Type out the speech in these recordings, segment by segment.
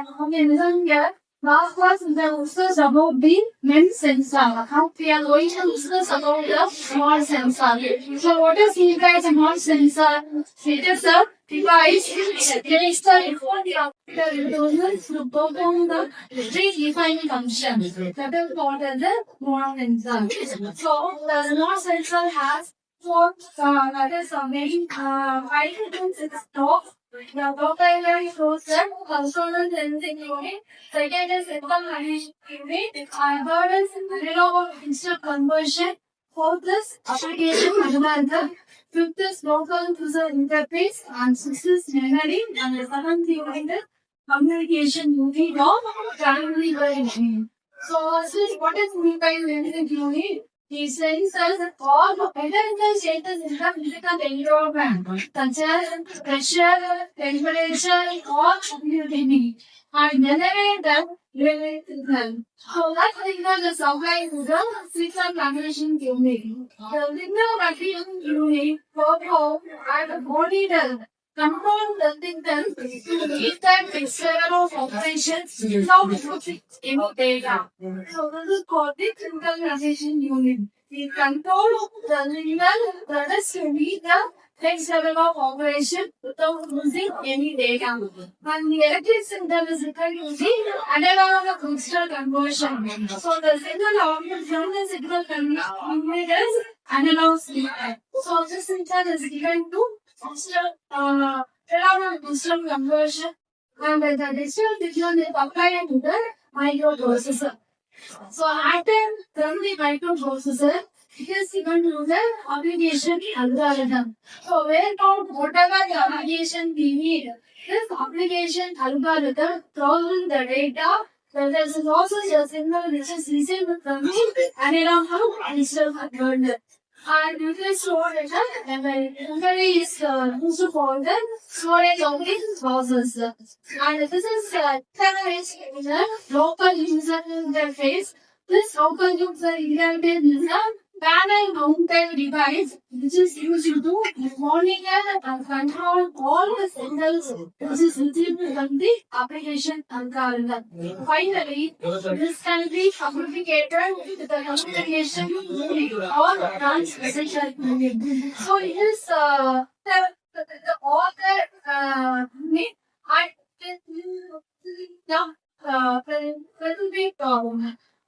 mechanism here. Now, first, we will discuss about the main sensor. How we are going to discuss about the small sensor. So, what is meant by small sensor? It is a device register the results to perform the predefined function. That is called as the small sensor. So, the small sensor has four, that is main, 5 to 6 top. The top primary shows the consonant sensing unit. Second is symbol recognition unit. And third is analog instant conversion. Fourth is application algorithm. Fifth is local user interface. And sixth is memory. And the seventh unit is communication unit of primary unit. So, what is meant by sensing unit? The sensors all identical status in the physical environment, such as pressure, temperature, or humidity, and generate the relay signal. So that signal is supplied to the signal transmission unit. The signal transmission unit performs and monitor control the signal to meet the fixture of operations without losing any data. So this is called the signal transmission unit. We control the signal that is to meet the next level of operation without losing any data. And the electric signal is equal to the analog digital conversion. So the signal of the signal conversion is analog signal. So this signal is given to analog digital conversion, and the digital signal is applied to the microprocessor. So after run the microprocessor, it is given to the application algorithm. So where from whatever the application we need, this application algorithm processes the data. Then there is also a signal which is received from the analog digital converter. And you can store data, and memory is used for the storage of the process. And this is in the local user interface. This local user interface is a panel mounted device which is used to monitor and control all the signals which is received from the application algorithm. Finally, this can be communicated with the communication unit or transmission unit. So it is the author unit will be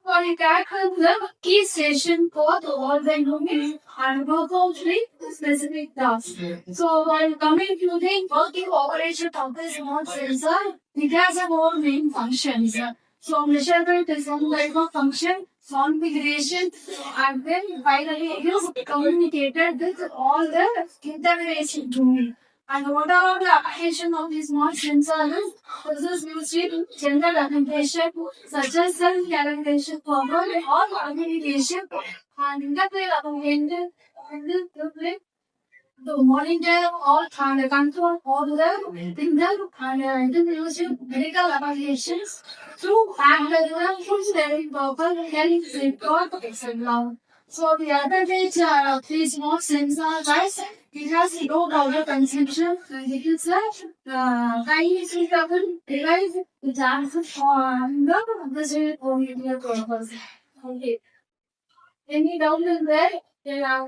for it tackles the key station for the all the units and perform the specific tasks. So while coming to the working operation of the small sensor, it has a more main functions. So measurement is one type of function, configuration, and then finally it is communicated with all the interface tool. And what are the application of these small sensors? This is used in general application such as self-calibration purpose or communication and interplay application to monitor all and control all the signal and introduce medical applications through algorithm for studying purpose health safeguard etc. So the advantage of these small sensors is it has low power consumption and it is a highly suitable device which answers for the purpose. Okay. Any doubt in there? Yeah.